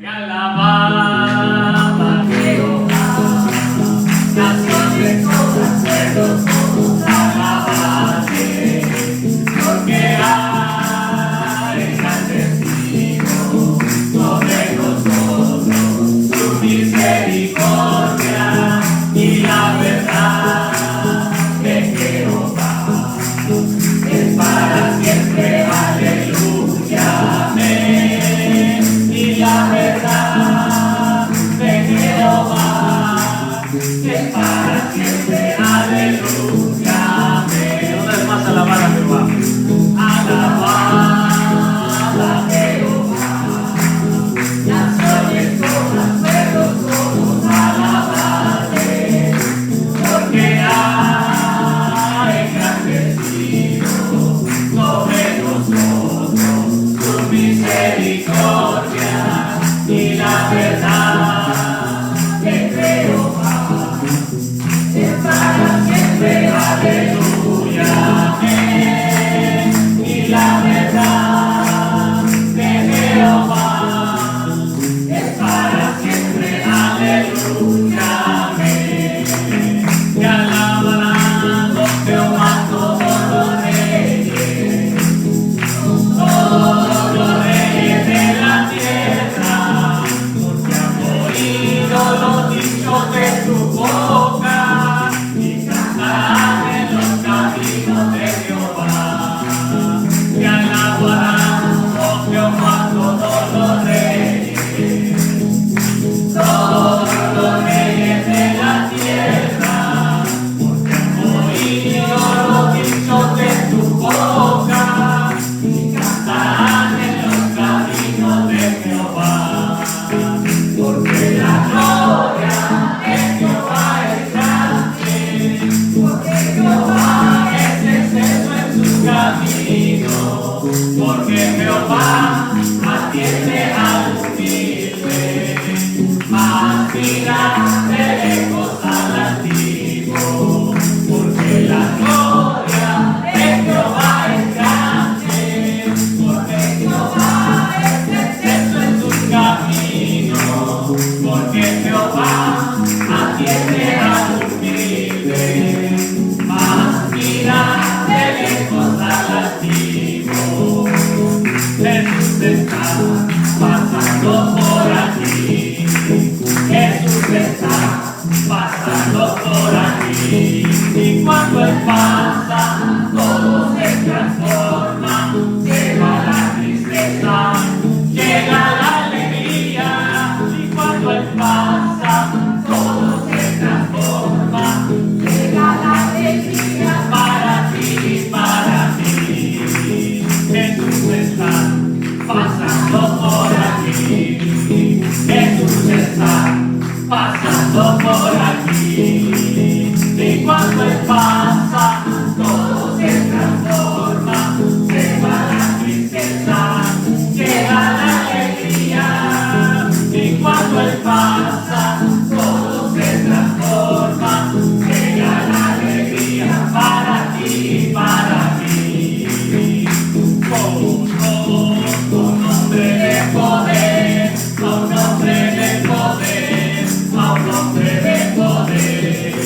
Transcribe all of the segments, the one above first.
Y alababa Jehová, naciones todas, pueblos todos, alabate, porque ha engrandecido sobre nosotros su misericordia y la verdad de Jehová es para siempre, aleluya, amén. Y la verdad de Jehová es para siempre, aleluya, amén. Una vez más, alabar a Jehová. Alabad a Jehová, naciones todas, pueblos todos, alabadle, porque ha engrandecido sobre nosotros su misericordia y la verdad de Jehová es para siempre, aleluya, amén. Y la verdad de Jehová es para siempre, aleluya, amén. Te alabarán, oh Jehová, todos los reyes de la tierra, porque han oído los dichos de tu boca y cantarán en los caminos de Jehová. Te alabarán, oh Jehová, todos los reyes de la tierra, porque han oído los dichos de tu boca y cantarán en los caminos de Jehová. Porque la gloria de Jehová es grande, porque Jehová es excelso en sus caminos, porque Jehová atiende al humilde, mas mira de lejos al altivo. Porque la gloria de Jehová es grande, porque Jehová es excelso en sus caminos, porque Jehová atiende al humilde, mas mira de lejos al altivo. Jesús está pasando por aquí, Jesús está pasando por aquí, y cuando Él pasa, todo se transforma, llega la tristeza, llega la alegría, y cuando Él pasa, todo se transforma, llega la alegría para ti y para mí. Jesús está pasando por aquí, Jesús está pasando por aquí, y cuando Él pasa, todo se transforma, llega la tristeza, llega la alegría, y cuando Él pasa, todo se transforma, llega la alegría para ti y para mí. Un hombre de poder, a un hombre de poder, a un hombre de poder.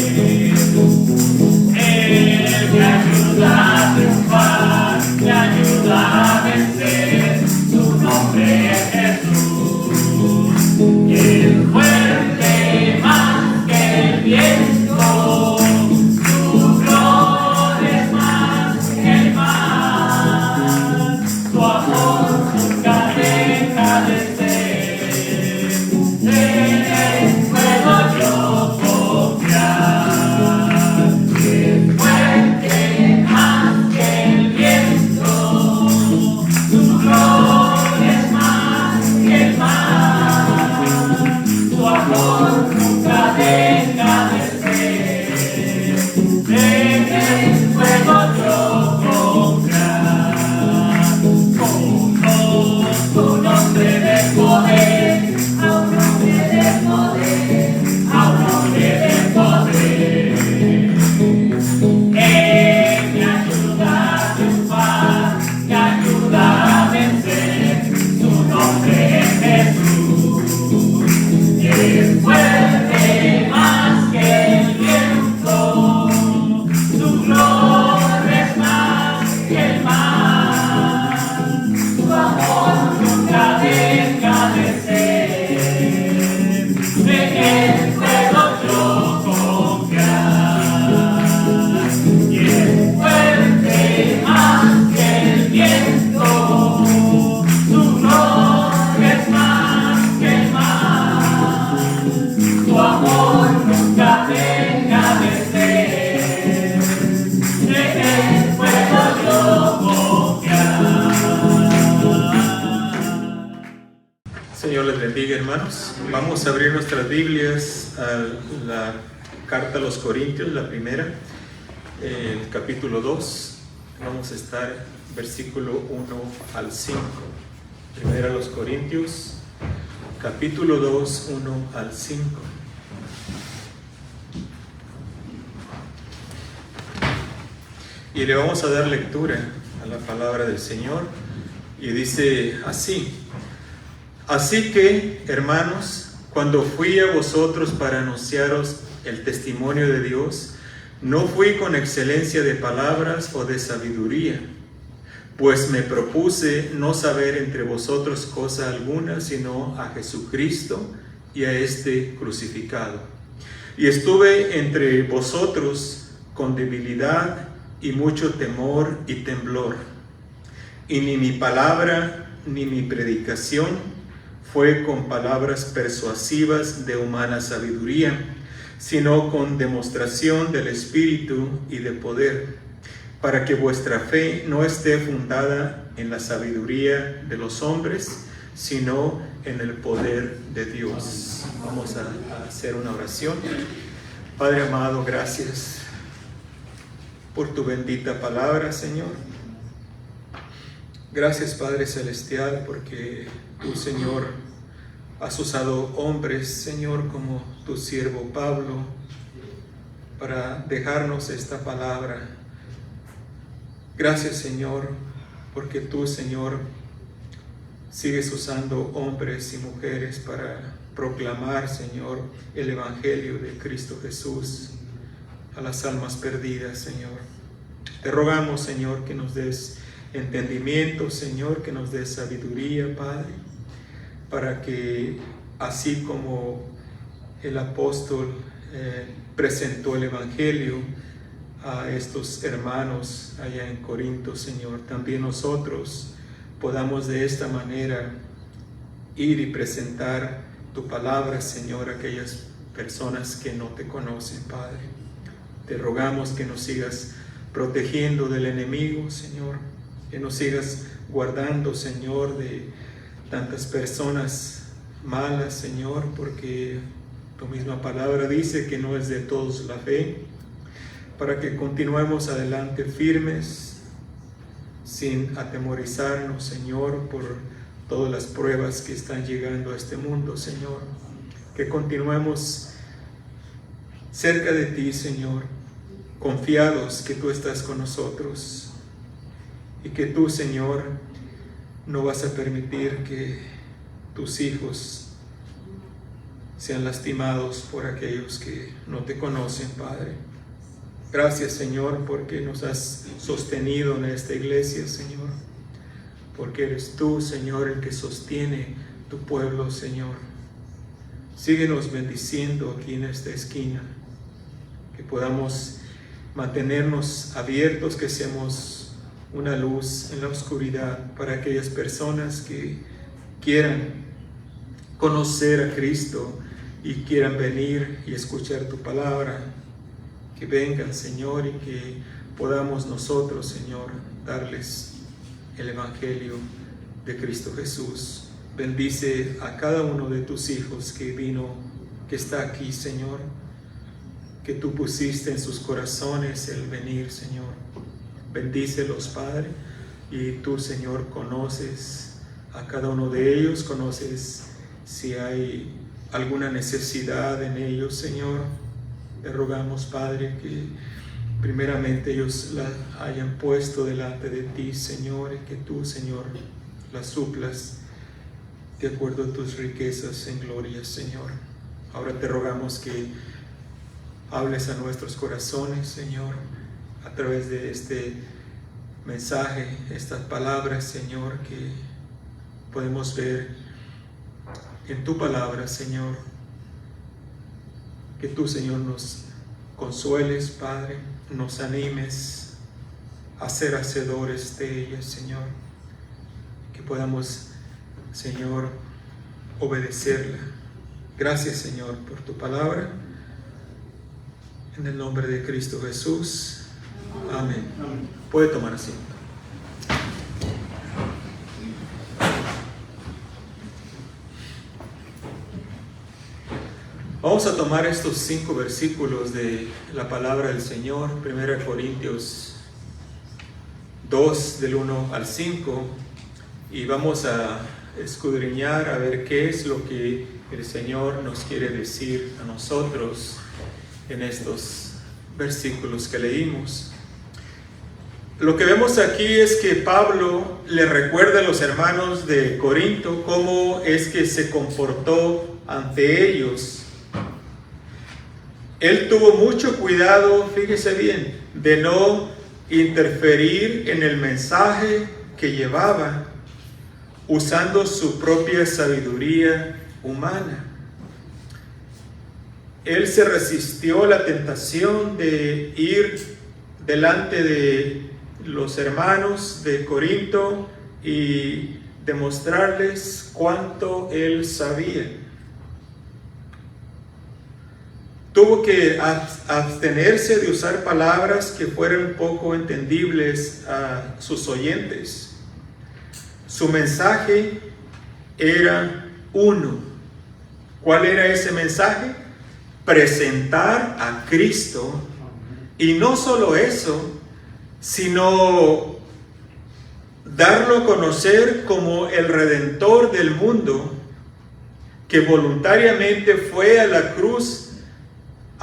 bendiga, hermanos. Vamos a abrir nuestras Biblias a la carta a los Corintios, la primera, el capítulo 2. Vamos a estar versículo 1 al 5. Primera a los Corintios, capítulo 2, 1 al 5. Y le vamos a dar lectura a la palabra del Señor. Y dice así: Así que, hermanos, cuando fui a vosotros para anunciaros el testimonio de Dios, no fui con excelencia de palabras o de sabiduría, pues me propuse no saber entre vosotros cosa alguna, sino a Jesucristo y a este crucificado. Y estuve entre vosotros con debilidad y mucho temor y temblor. Y ni mi palabra ni mi predicación fue con palabras persuasivas de humana sabiduría, sino con demostración del Espíritu y de poder, para que vuestra fe no esté fundada en la sabiduría de los hombres, sino en el poder de Dios. Vamos a hacer una oración. Padre amado, gracias por tu bendita palabra, Señor. Gracias, Padre Celestial, porque tú, Señor, has usado hombres, Señor, como tu siervo Pablo, para dejarnos esta palabra. Gracias, Señor, porque tú, Señor, sigues usando hombres y mujeres para proclamar, Señor, el Evangelio de Cristo Jesús a las almas perdidas, Señor. Te rogamos, Señor, que nos des entendimiento, Señor, que nos des sabiduría, Padre, para que así como el apóstol presentó el Evangelio a estos hermanos allá en Corinto, Señor, también nosotros podamos de esta manera ir y presentar tu palabra, Señor, a aquellas personas que no te conocen, Padre. Te rogamos que nos sigas protegiendo del enemigo, Señor, que nos sigas guardando, Señor, de tantas personas malas, Señor, porque tu misma palabra dice que no es de todos la fe, para que continuemos adelante firmes, sin atemorizarnos, Señor, por todas las pruebas que están llegando a este mundo, Señor. Que continuemos cerca de ti, Señor, confiados que tú estás con nosotros y que tú, Señor, no vas a permitir que tus hijos sean lastimados por aquellos que no te conocen, Padre. Gracias, Señor, porque nos has sostenido en esta iglesia, Señor, porque eres tú, Señor, el que sostiene tu pueblo, Señor. Síguenos bendiciendo aquí en esta esquina, que podamos mantenernos abiertos, que seamos una luz en la oscuridad para aquellas personas que quieran conocer a Cristo y quieran venir y escuchar tu palabra. Que vengan, Señor, y que podamos nosotros, Señor, darles el Evangelio de Cristo Jesús. Bendice a cada uno de tus hijos que está aquí, Señor, que tú pusiste en sus corazones el venir, Señor. Bendícelos, Padre, y tú, Señor, conoces a cada uno de ellos, conoces si hay alguna necesidad en ellos, Señor. Te rogamos, Padre, que primeramente ellos la hayan puesto delante de ti, Señor, y que tú, Señor, la suplas de acuerdo a tus riquezas en gloria, Señor. Ahora te rogamos que hables a nuestros corazones, Señor, a través de este mensaje, estas palabras, Señor, que podemos ver en tu palabra, Señor. Que tú, Señor, nos consueles, Padre, nos animes a ser hacedores de ellas, Señor. Que podamos, Señor, obedecerla. Gracias, Señor, por tu palabra. En el nombre de Cristo Jesús. Amén. Puede tomar asiento. Vamos a tomar estos 5 versículos de la palabra del Señor, 1 Corintios 2, del 1 al 5, y vamos a escudriñar a ver qué es lo que el Señor nos quiere decir a nosotros en estos versículos que leímos. Lo que vemos aquí es que Pablo le recuerda a los hermanos de Corinto cómo es que se comportó ante ellos. Él tuvo mucho cuidado, fíjese bien, de no interferir en el mensaje que llevaba usando su propia sabiduría humana. Él se resistió a la tentación de ir delante de los hermanos de Corinto y demostrarles cuánto él sabía. Tuvo que abstenerse de usar palabras que fueran poco entendibles a sus oyentes. Su mensaje era uno. ¿Cuál era ese mensaje? Presentar a Cristo, y no solo eso, sino darlo a conocer como el Redentor del mundo, que voluntariamente fue a la cruz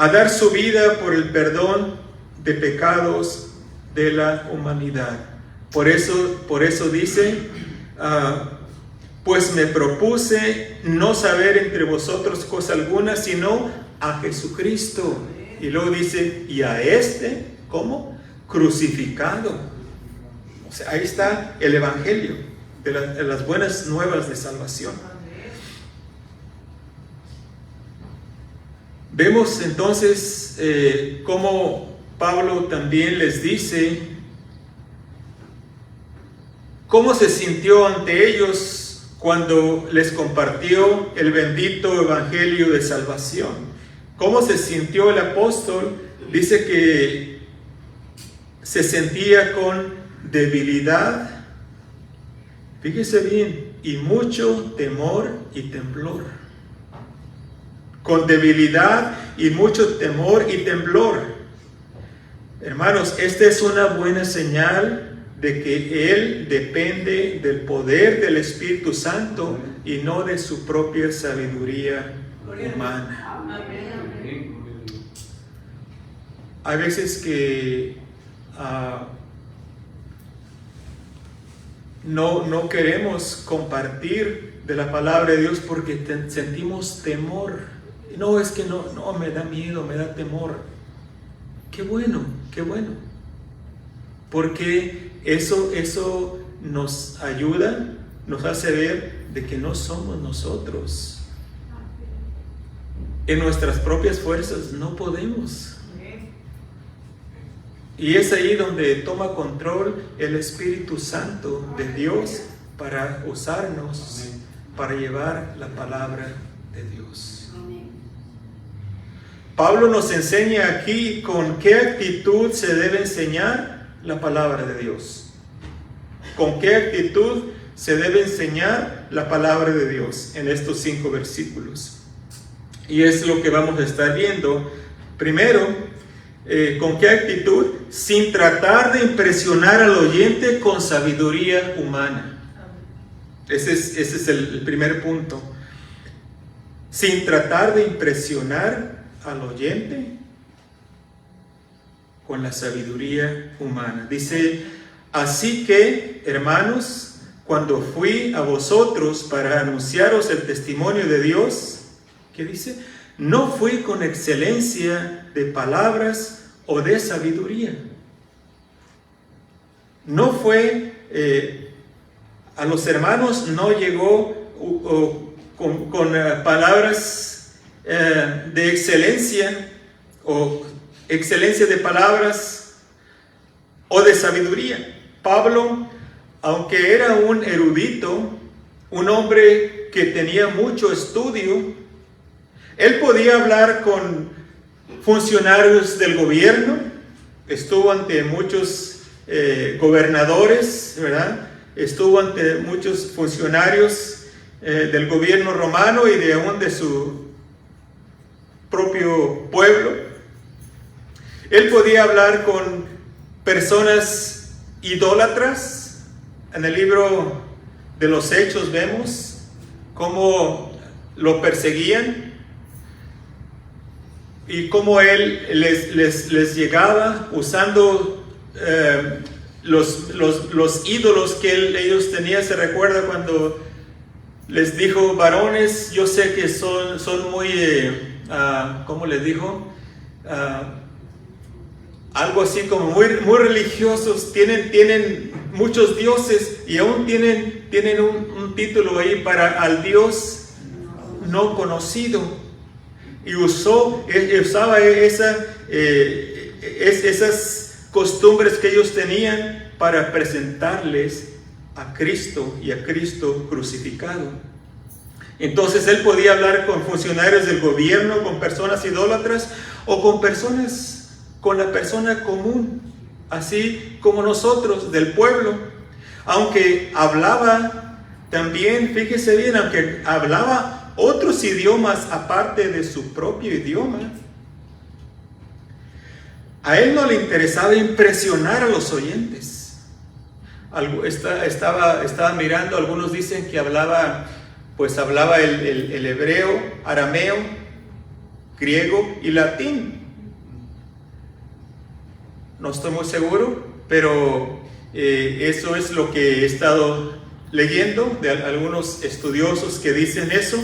a dar su vida por el perdón de pecados de la humanidad. Por eso dice, pues me propuse no saber entre vosotros cosa alguna, sino a Jesucristo. Y luego dice, y a este, ¿cómo? Crucificado. O sea, ahí está el evangelio de las buenas nuevas de salvación. Vemos entonces cómo Pablo también les dice cómo se sintió ante ellos cuando les compartió el bendito evangelio de salvación. Cómo se sintió el apóstol. Dice que se sentía con debilidad, fíjese bien, y mucho temor y temblor. Con debilidad y mucho temor y temblor. Hermanos, esta es una buena señal de que él depende del poder del Espíritu Santo y no de su propia sabiduría humana. Hay veces que no queremos compartir de la palabra de Dios porque sentimos temor. No, es que no, me da miedo, me da temor. Qué bueno. Porque eso nos ayuda, nos hace ver de que no somos nosotros. En nuestras propias fuerzas no podemos. Y es ahí donde toma control el Espíritu Santo de Dios para usarnos, para llevar la palabra de Dios. Pablo nos enseña aquí con qué actitud se debe enseñar la palabra de Dios. Con qué actitud se debe enseñar la palabra de Dios en estos 5 versículos. Y es lo que vamos a estar viendo. Primero, ¿con qué actitud? Sin tratar de impresionar al oyente con sabiduría humana. Ese es el primer punto. Sin tratar de impresionar al oyente con la sabiduría humana. Dice, así que, hermanos, cuando fui a vosotros para anunciaros el testimonio de Dios, ¿qué dice? No fui con excelencia de palabras o de sabiduría. No fue, a los hermanos no llegó con palabras de excelencia o excelencia de palabras o de sabiduría. Pablo, aunque era un erudito, un hombre que tenía mucho estudio, él podía hablar con funcionarios del gobierno, estuvo ante muchos gobernadores, ¿verdad? Estuvo ante muchos funcionarios del gobierno romano y de aún de su propio pueblo. Él podía hablar con personas idólatras. En el libro de los Hechos vemos cómo lo perseguían y cómo él les llegaba usando los ídolos que ellos tenían. Se recuerda cuando les dijo: varones, yo sé que son muy, ¿cómo les dijo? Algo así como muy religiosos, tienen muchos dioses y aún tienen un título ahí para al Dios no conocido. Y usaba esas costumbres que ellos tenían para presentarles a Cristo y a Cristo crucificado. Entonces él podía hablar con funcionarios del gobierno, con personas idólatras o con la persona común, así como nosotros del pueblo. Aunque hablaba también, fíjese bien, aunque hablaba otros idiomas aparte de su propio idioma, a él no le interesaba impresionar a los oyentes. Estaba mirando, algunos dicen que hablaba el hebreo, arameo, griego y latín. No estoy muy seguro, pero eso es lo que he estado leyendo de algunos estudiosos que dicen eso.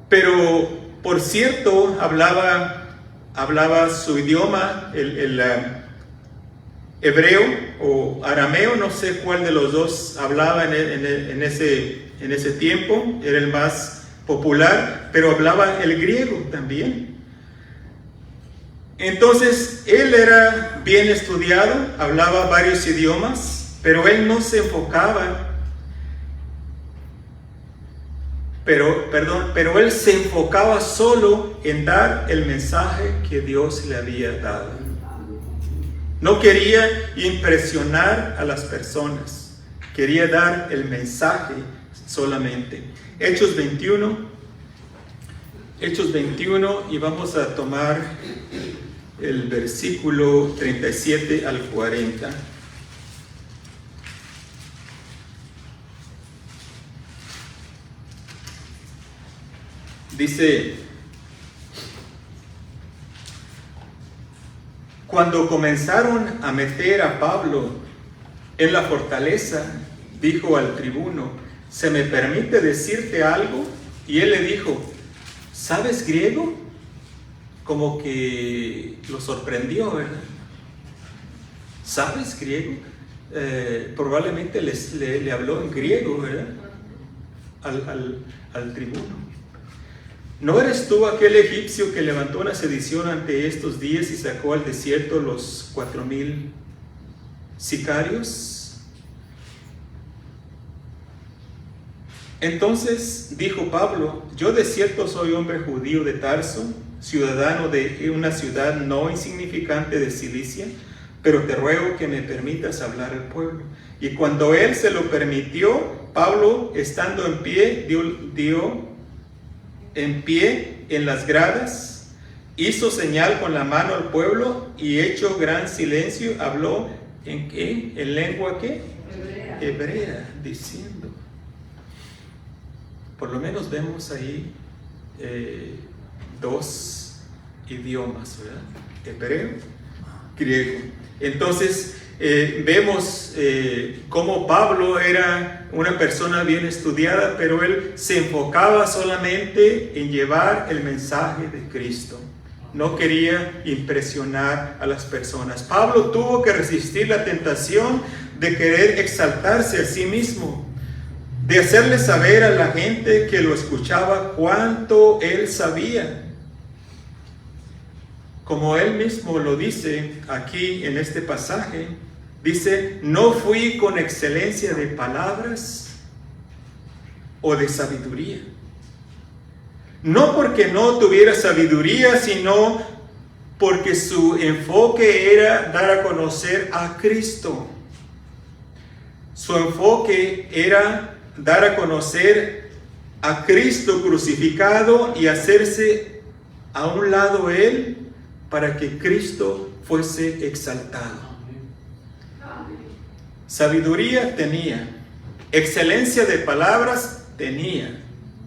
Pero por cierto, hablaba su idioma, el hebreo o arameo, no sé cuál de los dos hablaba en ese tiempo, era el más popular, pero hablaba el griego también. Entonces, él era bien estudiado, hablaba varios idiomas, pero él no se enfocaba, pero él se enfocaba solo en dar el mensaje que Dios le había dado. No quería impresionar a las personas, quería dar el mensaje solamente. Hechos 21, y vamos a tomar el versículo 37 al 40. Dice: cuando comenzaron a meter a Pablo en la fortaleza, dijo al tribuno: ¿se me permite decirte algo? Y él le dijo: ¿sabes griego? Como que lo sorprendió, ¿verdad? ¿Sabes griego? Probablemente le habló en griego, ¿verdad? Al tribuno. ¿No eres tú aquel egipcio que levantó una sedición ante estos días y sacó al desierto los 4,000 sicarios? Entonces dijo Pablo: yo de cierto soy hombre judío de Tarso, ciudadano de una ciudad no insignificante de Cilicia, pero te ruego que me permitas hablar al pueblo. Y cuando él se lo permitió, Pablo, estando en pie, dio en pie en las gradas, hizo señal con la mano al pueblo y hecho gran silencio, habló ¿en qué? ¿En lengua qué? Hebrea, diciendo. Por lo menos vemos ahí dos idiomas, ¿verdad? Hebreo, griego. Entonces vemos cómo Pablo era una persona bien estudiada, pero él se enfocaba solamente en llevar el mensaje de Cristo. No quería impresionar a las personas. Pablo tuvo que resistir la tentación de querer exaltarse a sí mismo, de hacerle saber a la gente que lo escuchaba cuánto él sabía. Como él mismo lo dice aquí en este pasaje, dice: no fui con excelencia de palabras o de sabiduría. No porque no tuviera sabiduría, sino porque su enfoque era dar a conocer a Cristo. Su enfoque era dar a conocer a Cristo crucificado y hacerse a un lado Él para que Cristo fuese exaltado. Sabiduría tenía, excelencia de palabras tenía.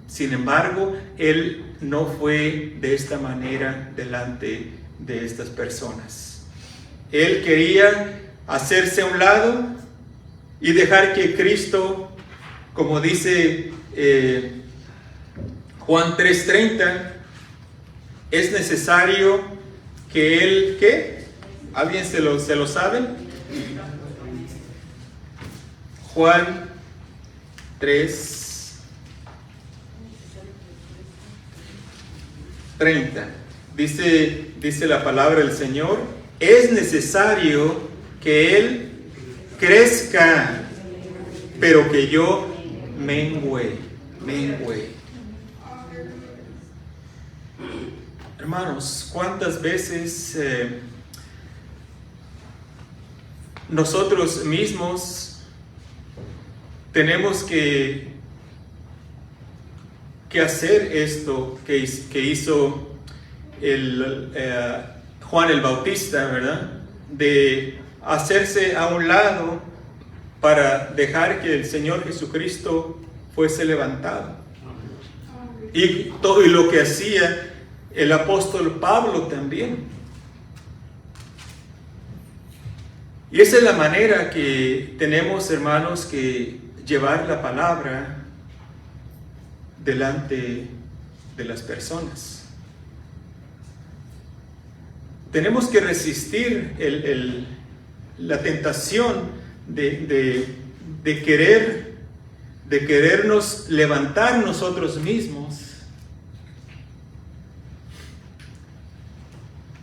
Sin embargo, Él no fue de esta manera delante de estas personas. Él quería hacerse a un lado y dejar que Cristo, como dice Juan 3:30, es necesario que Él, ¿qué? ¿Alguien se lo sabe? Juan 3:30. Dice la palabra del Señor, es necesario que Él crezca, pero que yo mengüe. Hermanos, ¿cuántas veces nosotros mismos tenemos que hacer esto que hizo Juan el Bautista, ¿verdad? De hacerse a un lado para dejar que el Señor Jesucristo fuese levantado. Y todo lo que hacía el apóstol Pablo también. Y esa es la manera que tenemos, hermanos, que llevar la palabra delante de las personas. Tenemos que resistir la tentación de querernos levantar nosotros mismos,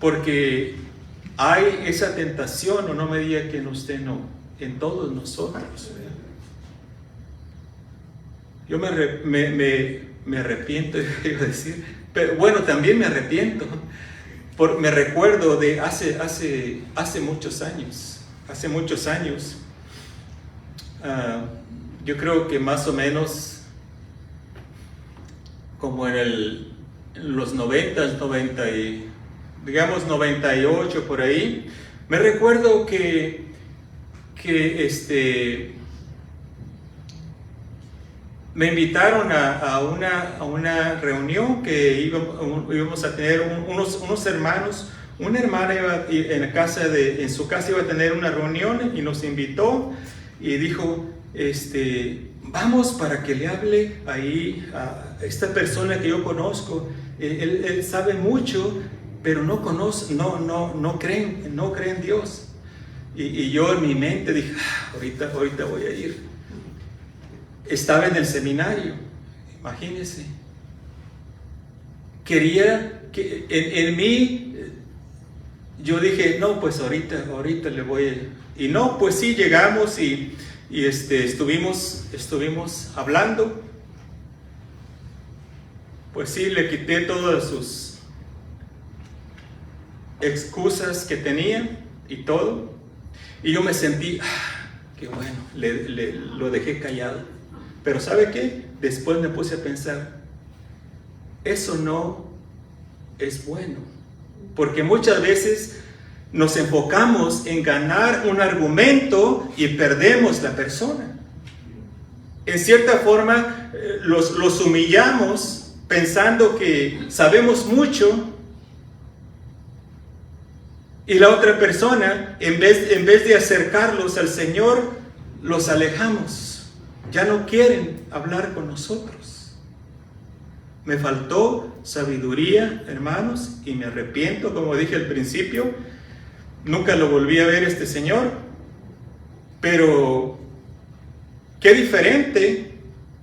porque hay esa tentación, o no me diga que en usted no, en todos nosotros. Yo me arrepiento, iba a decir, pero bueno, también me arrepiento. Me recuerdo de hace muchos años, yo creo que más o menos como en los 98 por ahí, me recuerdo que me invitaron a una reunión que íbamos a tener unos hermanos. Una hermana en su casa iba a tener una reunión y nos invitó y dijo, vamos para que le hable ahí a esta persona que yo conozco. Él sabe mucho, pero no cree en Dios. Y yo en mi mente dije, ahorita voy a ir. Estaba en el seminario, imagínense. Quería que en mí, yo dije, no, pues ahorita le voy a... Y no, pues sí, llegamos y estuvimos hablando. Pues sí, le quité todas sus excusas que tenía y todo. Y yo me sentí, qué bueno, lo dejé callado. Pero ¿sabe qué? Después me puse a pensar, eso no es bueno. Porque muchas veces nos enfocamos en ganar un argumento y perdemos la persona. En cierta forma, los humillamos pensando que sabemos mucho. Y la otra persona, en vez de acercarlos al Señor, los alejamos. Ya no quieren hablar con nosotros. Me faltó sabiduría, hermanos, y me arrepiento, como dije al principio. Nunca lo volví a ver este señor. Pero qué diferente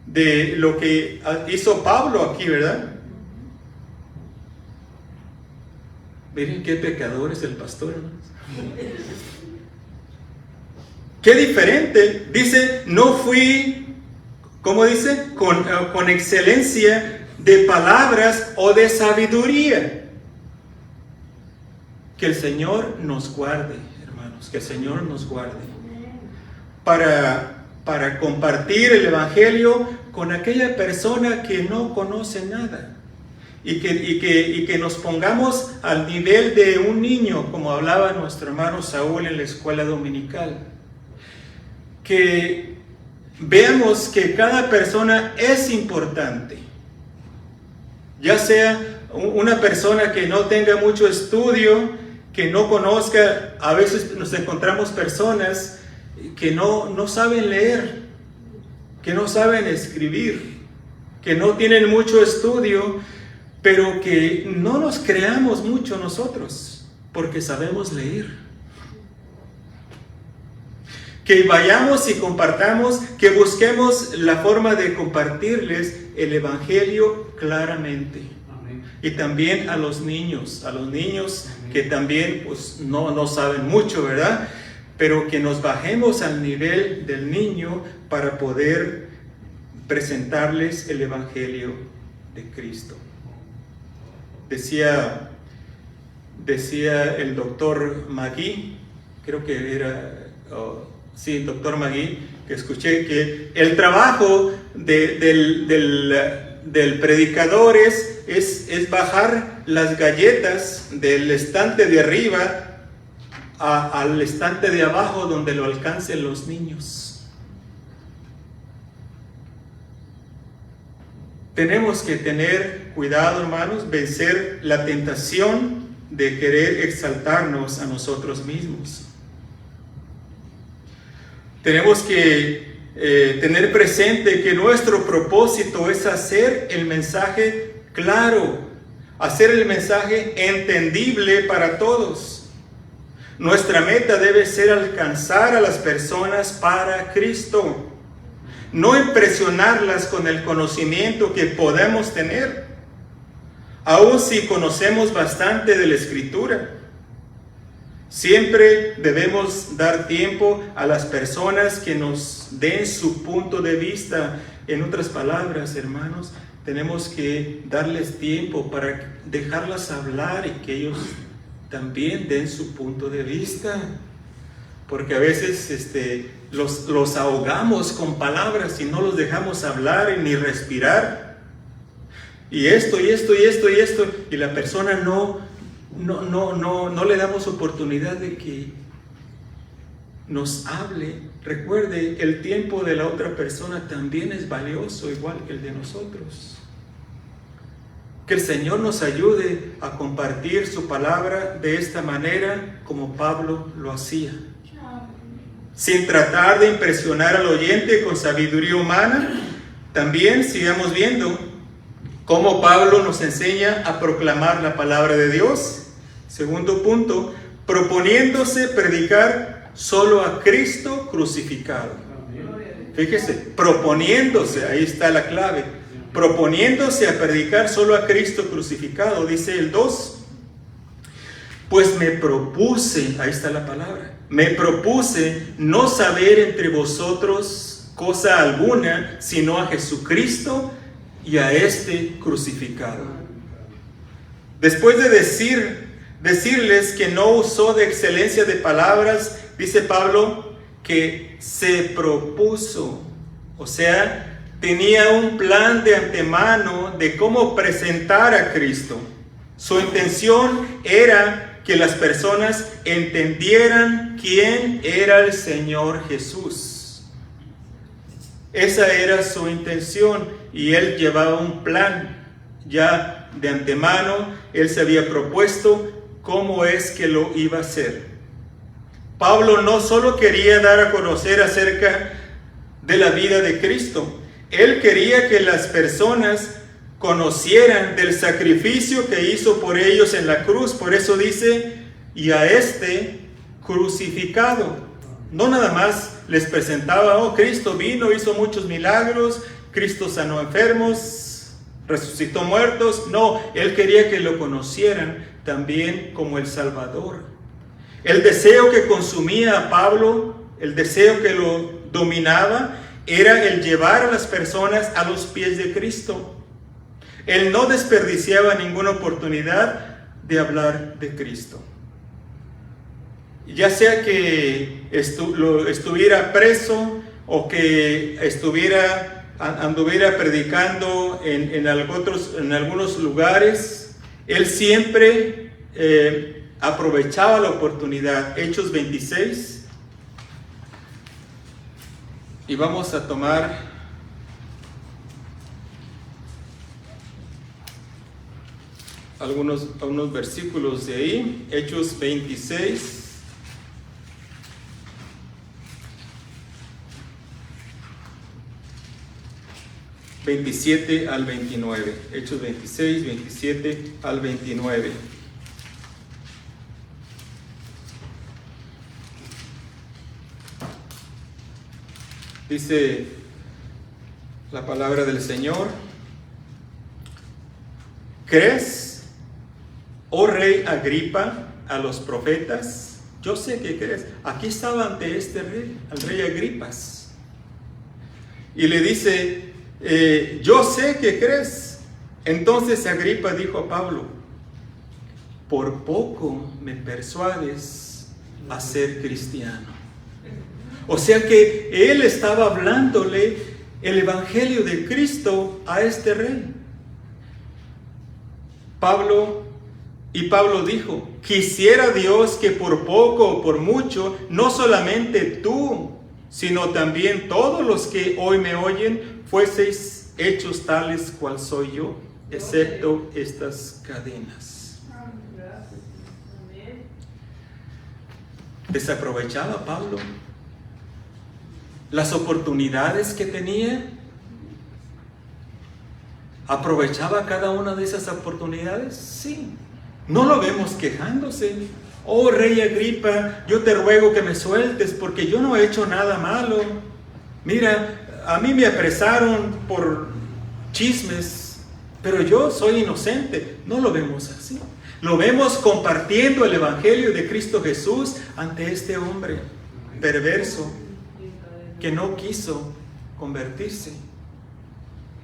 de lo que hizo Pablo aquí, ¿verdad? Miren qué pecador es el pastor, hermanos. Qué diferente. Dice, no fui, ¿cómo dice? Con excelencia de palabras o de sabiduría. Que el Señor nos guarde, hermanos. Que el Señor nos guarde. Para para compartir el Evangelio con aquella persona que no conoce nada. Y que nos pongamos al nivel de un niño, como hablaba nuestro hermano Saúl en la escuela dominical. Que veamos que cada persona es importante. Ya sea una persona que no tenga mucho estudio, que no conozca, a veces nos encontramos personas que no saben leer, que no saben escribir, que no tienen mucho estudio, pero que no nos creamos mucho nosotros, porque sabemos leer. Que vayamos y compartamos, que busquemos la forma de compartirles el Evangelio claramente. Amén. Y también a los niños que también pues no saben mucho, ¿verdad? Pero que nos bajemos al nivel del niño para poder presentarles el Evangelio de Cristo. Decía el doctor Magui, creo que era, el doctor Magui, que escuché que el trabajo del predicador es bajar las galletas del estante de arriba al estante de abajo donde lo alcancen los niños. Tenemos que tener cuidado, hermanos, vencer la tentación de querer exaltarnos a nosotros mismos. Tenemos que tener presente que nuestro propósito es hacer el mensaje claro, hacer el mensaje entendible para todos. Nuestra meta debe ser alcanzar a las personas para Cristo. No impresionarlas con el conocimiento que podemos tener, aun si conocemos bastante de la Escritura. Siempre debemos dar tiempo a las personas que nos den su punto de vista. En otras palabras, hermanos, tenemos que darles tiempo para dejarlas hablar y que ellos también den su punto de vista. Porque a veces los ahogamos con palabras y no los dejamos hablar ni respirar. Y esto, y la persona no le damos oportunidad de que nos hable. Recuerde, el tiempo de la otra persona también es valioso, igual que el de nosotros. Que el Señor nos ayude a compartir su palabra de esta manera como Pablo lo hacía. Sin tratar de impresionar al oyente con sabiduría humana. También sigamos viendo cómo Pablo nos enseña a proclamar la palabra de Dios. Segundo punto, proponiéndose predicar solo a Cristo crucificado. Fíjese, proponiéndose, ahí está la clave. Proponiéndose a predicar solo a Cristo crucificado, dice el 2. Pues me propuse, ahí está la palabra, me propuse no saber entre vosotros cosa alguna, sino a Jesucristo y a este crucificado. Después de decirles que no usó de excelencia de palabras, dice Pablo que se propuso, o sea, tenía un plan de antemano de cómo presentar a Cristo. Su intención era que las personas entendieran quién era el Señor Jesús. Esa era su intención y él llevaba un plan ya de antemano. Él se había propuesto cómo es que lo iba a hacer. Pablo no solo quería dar a conocer acerca de la vida de Cristo, él quería que las personas conocieran del sacrificio que hizo por ellos en la cruz. Por eso dice, y a este crucificado. No nada más les presentaba, Cristo vino, hizo muchos milagros, Cristo sanó enfermos, resucitó muertos. No, él quería que lo conocieran también como el Salvador. El deseo que consumía a Pablo, el deseo que lo dominaba, era el llevar a las personas a los pies de Cristo. Él no desperdiciaba ninguna oportunidad de hablar de Cristo. Ya sea que estuviera preso o que anduviera predicando en algunos lugares, él siempre aprovechaba la oportunidad. Hechos 26. Y vamos a tomar algunos versículos de ahí. Hechos 26. ...27 al 29. Hechos 26, 27 al 29. Dice la palabra del Señor: ¿crees, oh rey Agripa, a los profetas? Yo sé que crees. Aquí estaba ante este rey, al rey Agripas. Y le dice: yo sé que crees. Entonces Agripa dijo a Pablo: por poco me persuades a ser cristiano. O sea que él estaba hablándole el evangelio de Cristo a este rey. Pablo dijo: quisiera Dios que por poco o por mucho, no solamente tú, sino también todos los que hoy me oyen, fueseis hechos tales cual soy yo, excepto estas cadenas. ¿Desaprovechaba Pablo las oportunidades que tenía? ¿Aprovechaba cada una de esas oportunidades? Sí. No lo vemos quejándose: oh rey Agripa, yo te ruego que me sueltes porque yo no he hecho nada malo. Mira, a mí me apresaron por chismes, pero yo soy inocente. No lo vemos así. Lo vemos compartiendo el evangelio de Cristo Jesús ante este hombre perverso que no quiso convertirse.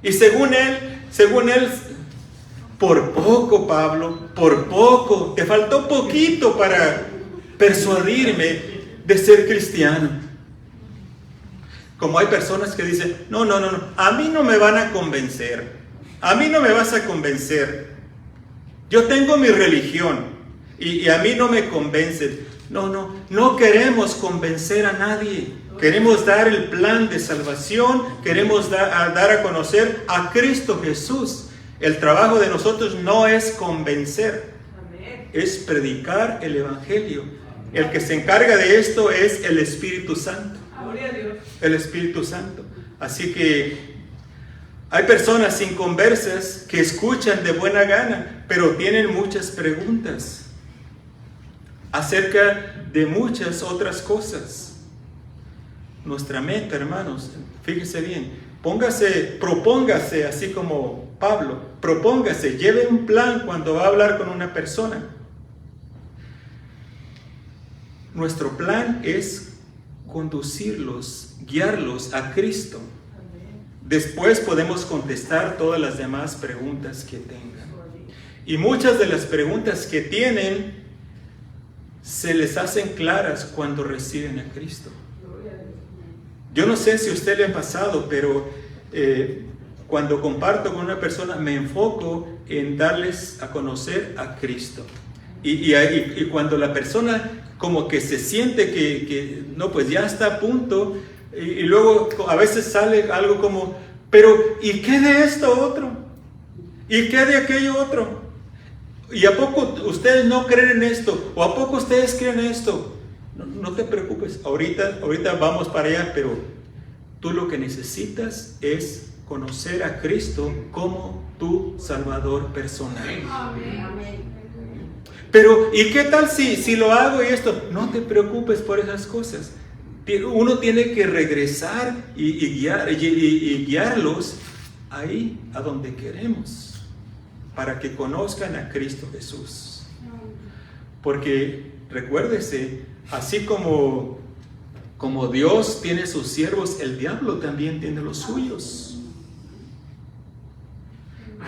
Y según él, por poco, Pablo, por poco, te faltó poquito para persuadirme de ser cristiano. Como hay personas que dicen: no, a mí no me van a convencer, a mí no me vas a convencer, yo tengo mi religión y a mí no me convencen. No queremos convencer a nadie. Queremos dar el plan de salvación, queremos dar a conocer a Cristo Jesús. El trabajo de nosotros no es convencer, es predicar el evangelio. El que se encarga de esto es el Espíritu Santo. El Espíritu Santo. Así que hay personas inconversas que escuchan de buena gana, pero tienen muchas preguntas acerca de muchas otras cosas. Nuestra meta, hermanos, fíjese bien, propóngase, así como Pablo, propóngase, lleve un plan cuando va a hablar con una persona. Nuestro plan es conducirlos, guiarlos a Cristo. Después podemos contestar todas las demás preguntas que tengan. Y muchas de las preguntas que tienen se les hacen claras cuando reciben a Cristo. Yo no sé si a usted le ha pasado, pero cuando comparto con una persona me enfoco en darles a conocer a Cristo. Y cuando la persona como que se siente que no, pues ya está a punto, y luego a veces sale algo como: pero ¿y qué de esto otro? ¿Y qué de aquello otro? ¿Y a poco ustedes no creen en esto? ¿O a poco ustedes creen esto? No te preocupes, ahorita vamos para allá, pero tú lo que necesitas es conocer a Cristo como tu Salvador personal. Amén. Pero, ¿y qué tal si lo hago y esto? No te preocupes por esas cosas. Uno tiene que regresar y guiarlos ahí a donde queremos, para que conozcan a Cristo Jesús. Porque recuérdese, así como Dios tiene sus siervos, el diablo también tiene los suyos.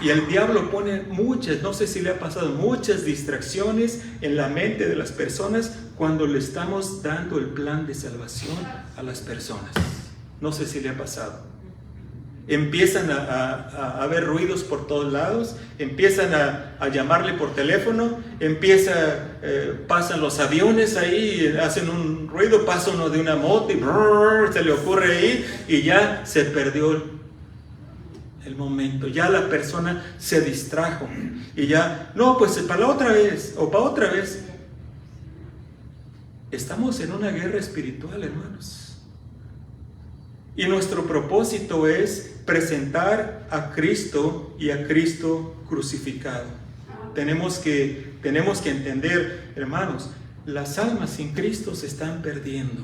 Y el diablo pone muchas, no sé si le ha pasado, muchas distracciones en la mente de las personas cuando le estamos dando el plan de salvación a las personas. No sé si le ha pasado. Empiezan a haber ruidos por todos lados, empiezan a llamarle por teléfono, pasan los aviones ahí, hacen un ruido, pasa uno de una moto y brrr, se le ocurre ahí y ya se perdió el momento, ya la persona se distrajo y ya, no, pues para la otra vez o para otra vez. Estamos en una guerra espiritual, hermanos. Y nuestro propósito es presentar a Cristo y a Cristo crucificado. Tenemos que entender, hermanos, las almas sin Cristo se están perdiendo.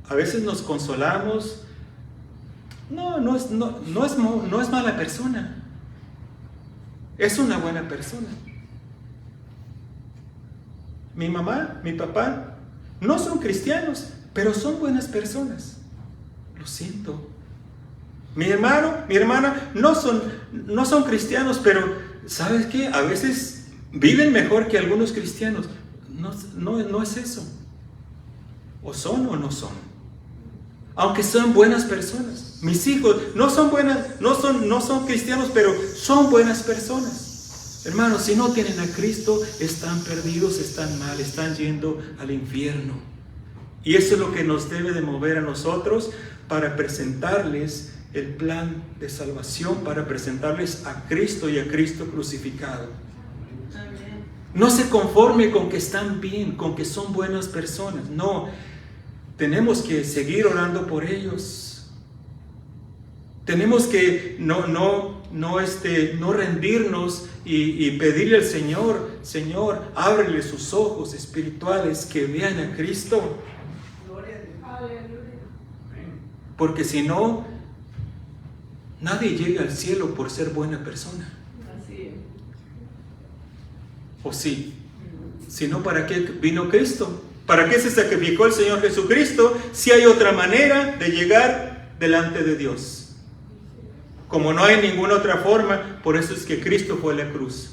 A veces nos consolamos. No es mala persona. Es una buena persona. Mi mamá, mi papá, no son cristianos, pero son buenas personas. Lo siento. Mi hermano, mi hermana, no son cristianos, pero ¿sabes qué? A veces viven mejor que algunos cristianos. No es eso. O son o no son. Aunque son buenas personas. Mis hijos no son cristianos, pero son buenas personas. Hermanos, si no tienen a Cristo, están perdidos, están mal, están yendo al infierno. Y eso es lo que nos debe de mover a nosotros para presentarles el plan de salvación, para presentarles a Cristo y a Cristo crucificado. Amén. No se conforme con que están bien, con que son buenas personas. No, tenemos que seguir orando por ellos. Tenemos que no rendirnos y pedirle al Señor, ábrele sus ojos espirituales que vean a Cristo. Porque si no, nadie llega al cielo por ser buena persona. ¿O sí? Si no, ¿para qué vino Cristo? ¿Para qué se sacrificó el Señor Jesucristo si hay otra manera de llegar delante de Dios? Como no hay ninguna otra forma, por eso es que Cristo fue a la cruz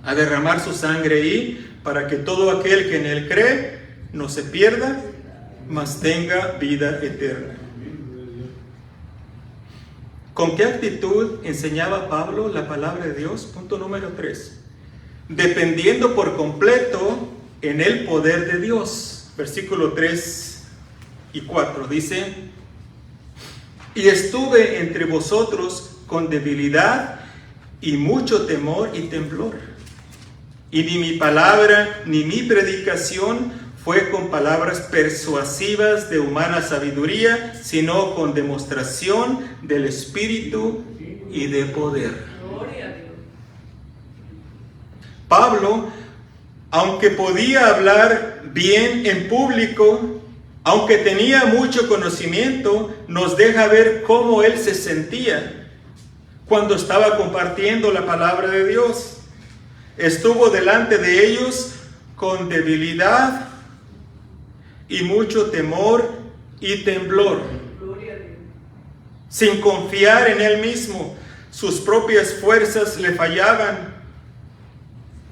a derramar su sangre ahí, para que todo aquel que en Él cree no se pierda, mas tenga vida eterna. ¿Con qué actitud enseñaba Pablo la palabra de Dios? Punto número 3. Dependiendo por completo en el poder de Dios. Versículo 3 y 4 dice: y estuve entre vosotros con debilidad y mucho temor y temblor. Y ni mi palabra ni mi predicación fue con palabras persuasivas de humana sabiduría, sino con demostración del Espíritu y de poder. Pablo, aunque podía hablar bien en público, aunque tenía mucho conocimiento, nos deja ver cómo él se sentía cuando estaba compartiendo la palabra de Dios. Estuvo delante de ellos con debilidad y mucho temor y temblor, sin confiar en él mismo. Sus propias fuerzas le fallaban.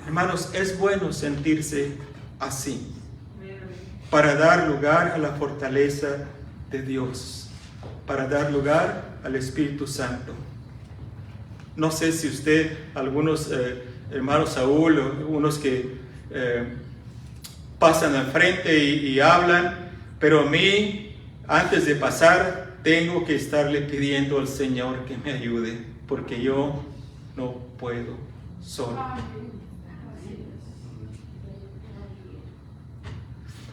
Hermanos, es bueno sentirse así, para dar lugar a la fortaleza de Dios, para dar lugar al Espíritu Santo. No sé si usted, algunos hermanos Saúl, unos que pasan al frente y hablan, pero a mí, antes de pasar, tengo que estarle pidiendo al Señor que me ayude, porque yo no puedo solo.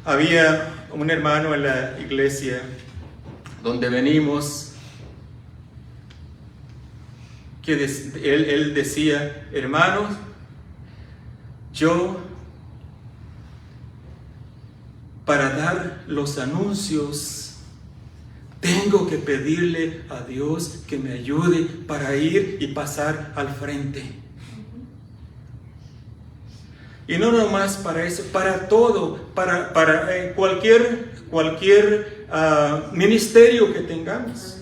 Había un hermano en la iglesia donde venimos, que él decía: hermanos, yo para dar los anuncios tengo que pedirle a Dios que me ayude para ir y pasar al frente. Y no nomás para eso, para todo, para cualquier ministerio que tengamos.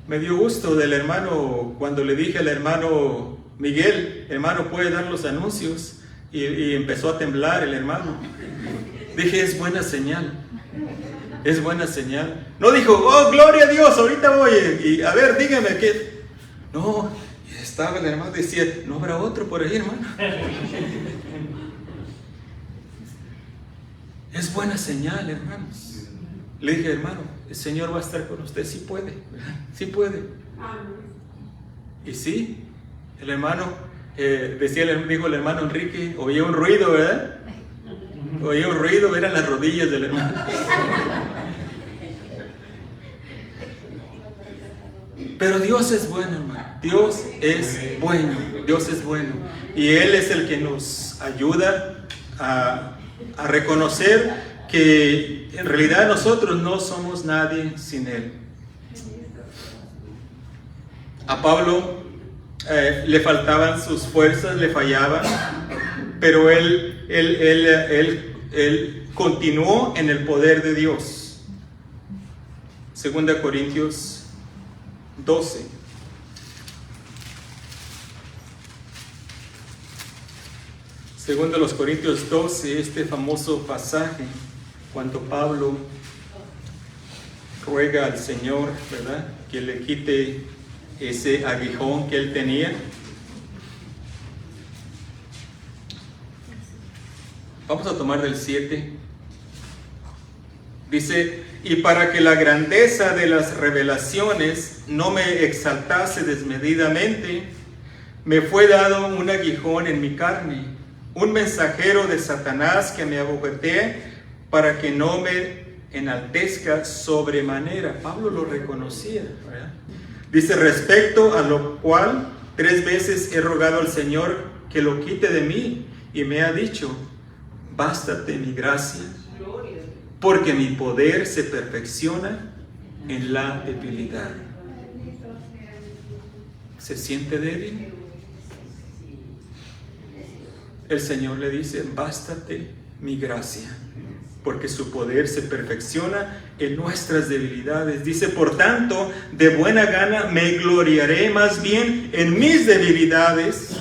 Me dio gusto del hermano cuando le dije al hermano Miguel: hermano, ¿puede dar los anuncios? Y empezó a temblar el hermano. Dije, es buena señal. Es buena señal. No dijo, oh, gloria a Dios, ahorita voy. Y a ver, dígame qué. No, estaba el hermano, decía, no habrá otro por ahí, hermano. Es buena señal, hermanos. Le dije, hermano, el Señor va a estar con usted. Sí puede, ¿verdad? Sí puede. Y sí, el hermano, dijo el hermano Enrique, oía un ruido, ¿verdad? Oía un ruido, eran las rodillas del hermano. Pero Dios es bueno, hermano. Dios es bueno. Dios es bueno. Y Él es el que nos ayuda a reconocer que en realidad nosotros no somos nadie sin Él. A Pablo le faltaban sus fuerzas, le fallaban, pero él continuó en el poder de Dios. 2 Corintios 12. Segundo los Corintios 12, este famoso pasaje, cuando Pablo ruega al Señor, ¿verdad?, que le quite ese aguijón que él tenía. Vamos a tomar del 7. Dice, y para que la grandeza de las revelaciones no me exaltase desmedidamente, me fue dado un aguijón en mi carne, un mensajero de Satanás que me abofetee para que no me enaltezca sobremanera. Pablo lo reconocía, ¿verdad? Dice, respecto a lo cual 3 veces he rogado al Señor que lo quite de mí, y me ha dicho, bástate mi gracia, porque mi poder se perfecciona en la debilidad. ¿Se siente débil? El Señor le dice, bástate mi gracia, porque su poder se perfecciona en nuestras debilidades. Dice, por tanto, de buena gana me gloriaré más bien en mis debilidades,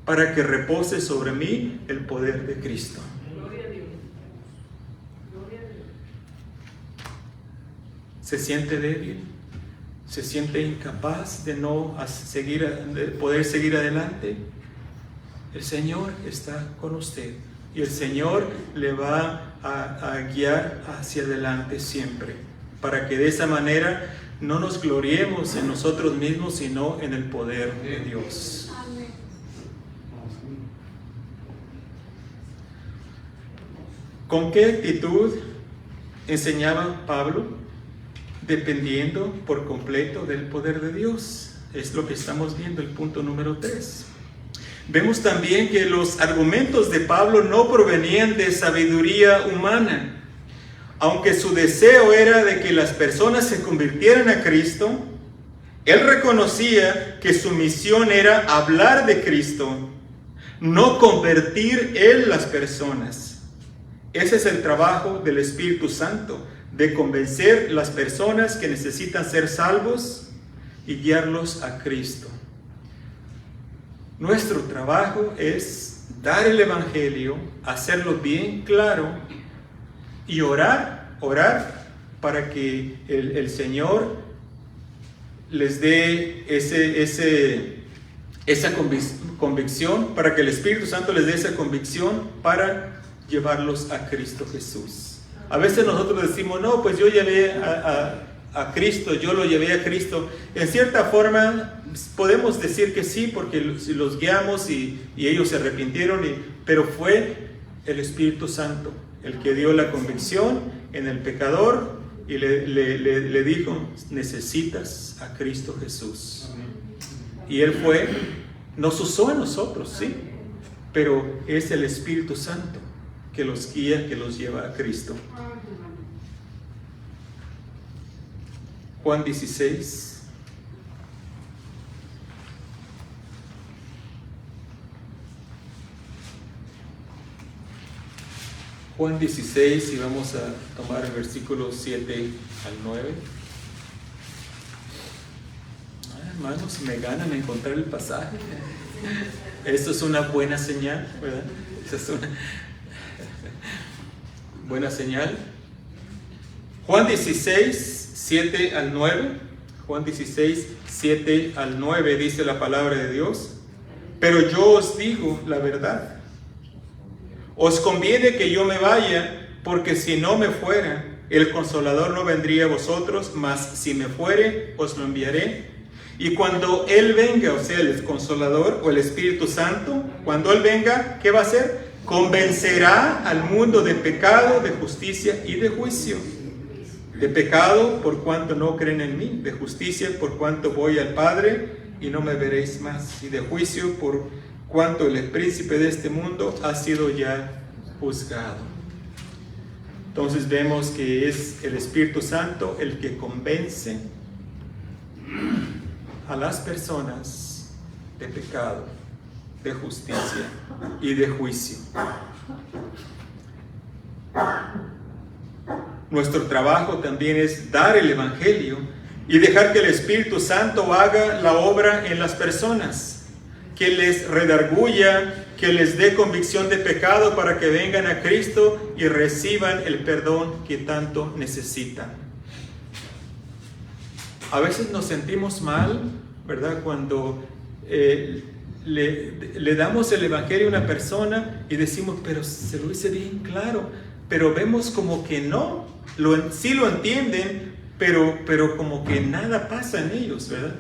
para que repose sobre mí el poder de Cristo. ¿Se siente débil? ¿Se siente incapaz de poder seguir adelante? El Señor está con usted y el Señor le va a guiar hacia adelante siempre, para que de esa manera no nos gloriemos en nosotros mismos, sino en el poder de Dios. ¿Con qué actitud enseñaba Pablo? Dependiendo por completo del poder de Dios. Es lo que estamos viendo, el punto número 3. Vemos también que los argumentos de Pablo no provenían de sabiduría humana. Aunque su deseo era de que las personas se convirtieran a Cristo, él reconocía que su misión era hablar de Cristo, no convertir en las personas. Ese es el trabajo del Espíritu Santo, de convencer las personas que necesitan ser salvos y guiarlos a Cristo. Nuestro trabajo es dar el Evangelio, hacerlo bien claro y orar para que el Señor les dé esa convicción, para que el Espíritu Santo les dé esa convicción para llevarlos a Cristo Jesús. A veces nosotros decimos, no, pues yo llevé a Cristo, yo lo llevé a Cristo. En cierta forma podemos decir que sí, porque si los guiamos y ellos se arrepintieron, pero fue el Espíritu Santo el que dio la convicción en el pecador y le dijo, necesitas a Cristo Jesús. Y Él nos usó a nosotros, sí, pero es el Espíritu Santo que los guía, que los lleva a Cristo. Juan 16. Juan 16, y vamos a tomar el versículo 7 al 9. Hermanos, me ganan encontrar el pasaje. Esto es una buena señal, ¿verdad? Buena señal. Juan 16, 7 al 9. Juan 16, 7 al 9 dice la palabra de Dios. Pero yo os digo la verdad. Os conviene que yo me vaya, porque si no me fuera, el Consolador no vendría a vosotros, mas si me fuere, os lo enviaré. Y cuando Él venga, o sea, el Consolador o el Espíritu Santo, cuando Él venga, ¿qué va a hacer? Convencerá al mundo de pecado, de justicia y de juicio. De pecado, por cuanto no creen en mí. De justicia, por cuanto voy al Padre y no me veréis más. Y de juicio, por cuanto el príncipe de este mundo ha sido ya juzgado. Entonces vemos que es el Espíritu Santo el que convence a las personas de pecado, de justicia y de juicio. Nuestro trabajo también es dar el Evangelio y dejar que el Espíritu Santo haga la obra en las personas, que les redarguya, que les dé convicción de pecado para que vengan a Cristo y reciban el perdón que tanto necesitan. A veces nos sentimos mal, ¿verdad? Cuando le damos el Evangelio a una persona y decimos, pero se lo hice bien claro, pero vemos como que no, sí lo entienden, pero como que nada pasa en ellos, ¿verdad?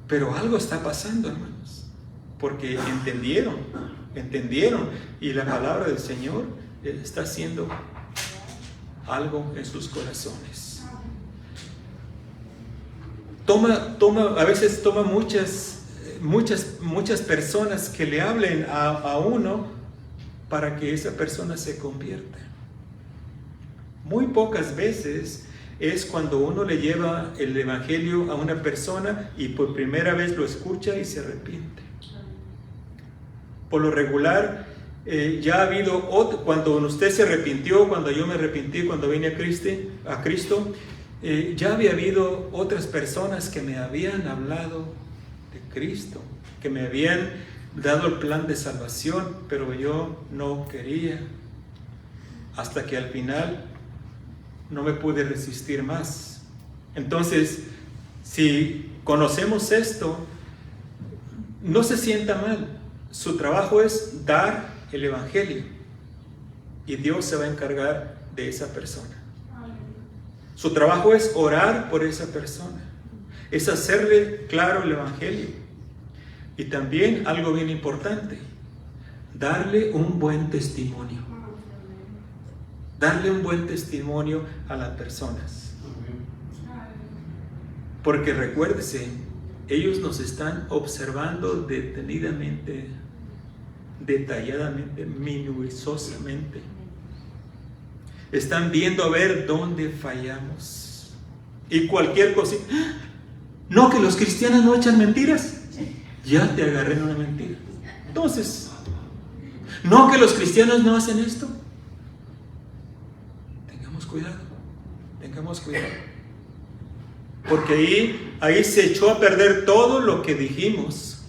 Pero algo está pasando, hermanos, porque entendieron, y la palabra del Señor está haciendo algo en sus corazones. A veces toma muchas personas que le hablen a uno para que esa persona se convierta. Muy pocas veces es cuando uno le lleva el Evangelio a una persona y por primera vez lo escucha y se arrepiente. Por lo regular, ya ha habido cuando usted se arrepintió, cuando yo me arrepentí, cuando vine a Cristo, ya había habido otras personas que me habían hablado de Cristo, que me habían dado el plan de salvación, pero yo no quería, hasta que al final no me pude resistir más. Entonces, si conocemos esto, no se sienta mal. Su trabajo es dar el Evangelio y Dios se va a encargar de esa persona. Su trabajo es orar por esa persona, es hacerle claro el Evangelio. Y también algo bien importante, darle un buen testimonio. Darle un buen testimonio a las personas. Porque recuérdese, ellos nos están observando detenidamente, detalladamente, minuciosamente. Están viendo a ver dónde fallamos. Y cualquier cosita. No, que los cristianos no echan mentiras. Ya te agarré en una mentira. Entonces, no, que los cristianos no hacen esto. Tengamos cuidado. Porque ahí se echó a perder todo lo que dijimos,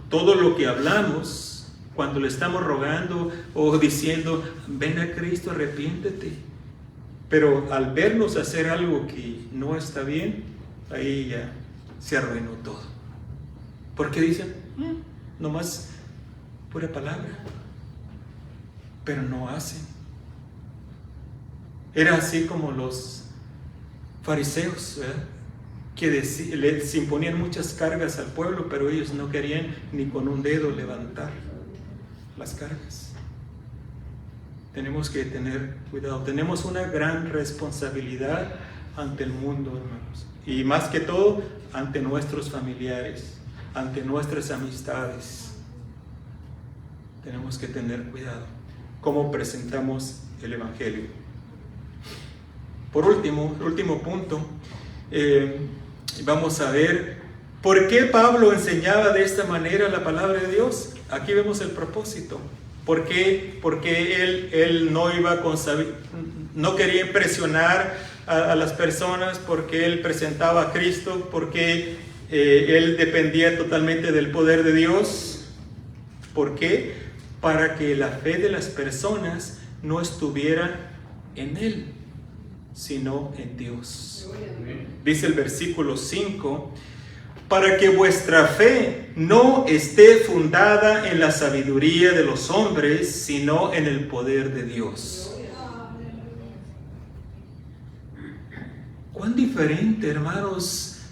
todo lo que hablamos, cuando le estamos rogando o diciendo, ven a Cristo, arrepiéntete. Pero al vernos hacer algo que no está bien, ahí ya se arruinó todo. Porque dicen, nomás pura palabra, pero no hacen. Era así como los fariseos, ¿verdad? Que les imponían muchas cargas al pueblo, pero ellos no querían ni con un dedo levantar las cargas. Tenemos que tener cuidado. Tenemos una gran responsabilidad ante el mundo, hermanos. Y más que todo, ante nuestros familiares, ante nuestras amistades. Tenemos que tener cuidado. ¿Cómo presentamos el Evangelio? Por último, el último punto, vamos a ver por qué Pablo enseñaba de esta manera la palabra de Dios. Aquí vemos el propósito. ¿Por qué? Porque él no quería impresionar a las personas, porque él presentaba a Cristo, porque él dependía totalmente del poder de Dios. ¿Por qué? Para que la fe de las personas no estuviera en él, sino en Dios. Dice el versículo 5, para que vuestra fe no esté fundada en la sabiduría de los hombres, sino en el poder de Dios. Cuán diferente, hermanos,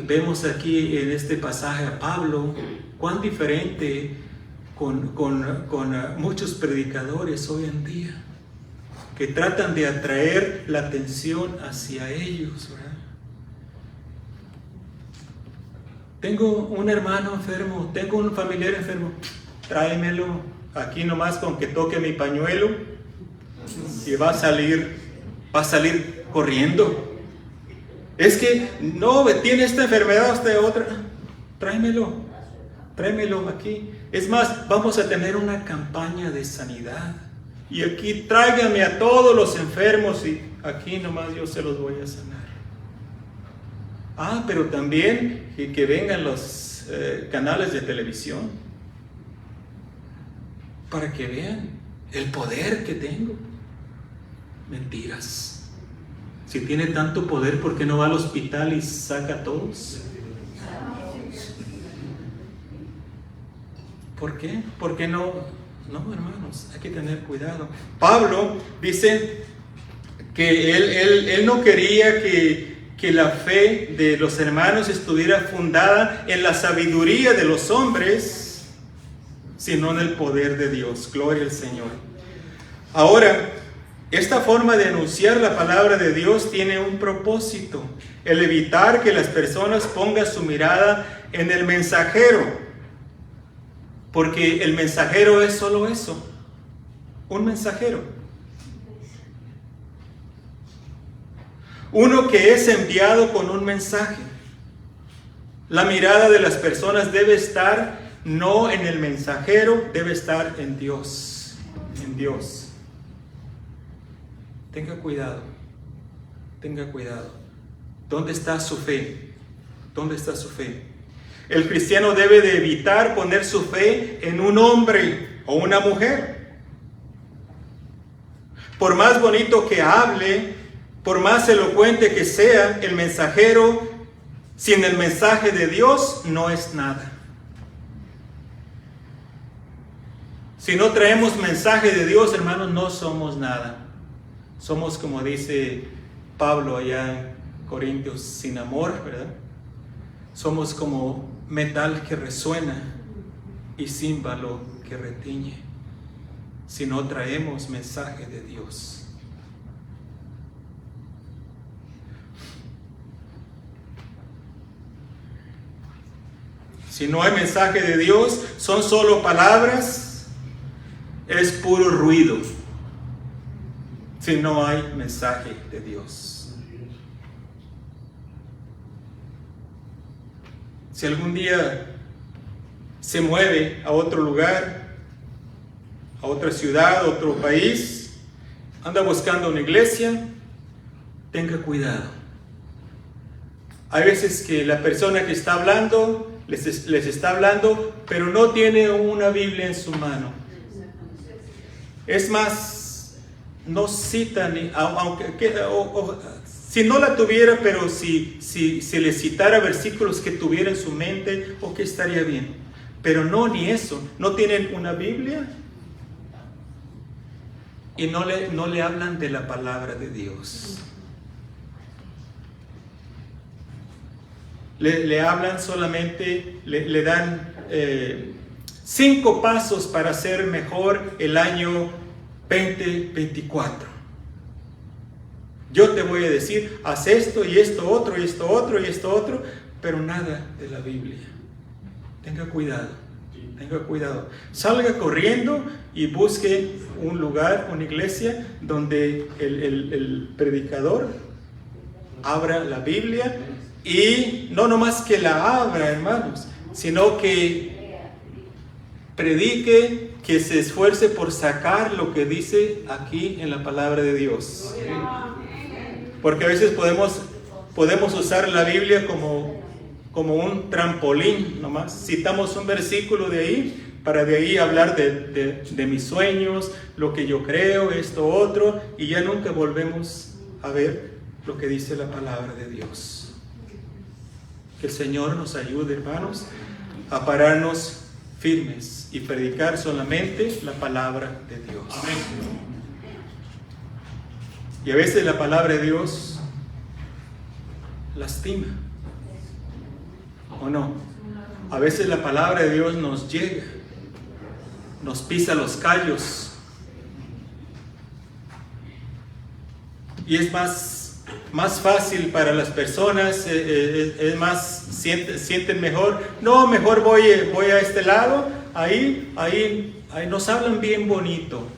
vemos aquí en este pasaje a Pablo, cuán diferente con muchos predicadores hoy en día, que tratan de atraer la atención hacia ellos, ¿verdad? Tengo un hermano enfermo, tengo un familiar enfermo, tráemelo aquí nomás con que toque mi pañuelo y va a salir corriendo. Es que no, tiene esta enfermedad, esta otra, tráemelo aquí. Es más, vamos a tener una campaña de sanidad. Y aquí tráigame a todos los enfermos y aquí nomás yo se los voy a sanar. Pero también que vengan los canales de televisión para que vean el poder que tengo. Mentiras. Si tiene tanto poder, ¿por qué no va al hospital y saca a todos? ¿Por qué? ¿Por qué no? No, hermanos, hay que tener cuidado. Pablo dice que él no quería que la fe de los hermanos estuviera fundada en la sabiduría de los hombres, sino en el poder de Dios. Gloria al Señor. Ahora, esta forma de anunciar la palabra de Dios tiene un propósito: el evitar que las personas pongan su mirada en el mensajero. Porque el mensajero es solo eso, un mensajero. Uno que es enviado con un mensaje. La mirada de las personas debe estar no en el mensajero, debe estar en Dios. En Dios. Tenga cuidado. Tenga cuidado. ¿Dónde está su fe? ¿Dónde está su fe? El cristiano debe de evitar poner su fe en un hombre o una mujer. Por más bonito que hable, por más elocuente que sea, el mensajero sin el mensaje de Dios no es nada. Si no traemos mensaje de Dios, hermanos, no somos nada. Somos, como dice Pablo allá en Corintios, sin amor, ¿verdad? Somos como metal que resuena y címbalo que retiñe, si no traemos mensaje de Dios. Si no hay mensaje de Dios, son solo palabras, es puro ruido. Si no hay mensaje de Dios. Si algún día se mueve a otro lugar, a otra ciudad, a otro país, anda buscando una iglesia, tenga cuidado. Hay veces que la persona que está hablando, les está hablando, pero no tiene una Biblia en su mano. Es más, no cita ni, si no la tuviera, pero si le citara versículos que tuviera en su mente, que estaría bien. Pero no, ni eso. No tienen una Biblia y no le hablan de la palabra de Dios. Le hablan solamente, le dan 5 pasos para hacer mejor el año 2024. Yo te voy a decir, haz esto y esto otro y esto otro y esto otro, pero nada de la Biblia. Tenga cuidado, tenga cuidado. Salga corriendo y busque un lugar, una iglesia, donde el predicador abra la Biblia y no nomás que la abra, hermanos, sino que predique, que se esfuerce por sacar lo que dice aquí en la palabra de Dios. Porque a veces podemos usar la Biblia como un trampolín nomás. Citamos un versículo de ahí, para de ahí hablar de mis sueños, lo que yo creo, esto, otro, y ya nunca volvemos a ver lo que dice la palabra de Dios. Que el Señor nos ayude, hermanos, a pararnos firmes y predicar solamente la palabra de Dios. Amén. Y a veces la palabra de Dios lastima, ¿o no? A veces la palabra de Dios nos llega, nos pisa los callos, y es más fácil para las personas, es más, sienten mejor. No, mejor voy a este lado, ahí nos hablan bien bonito.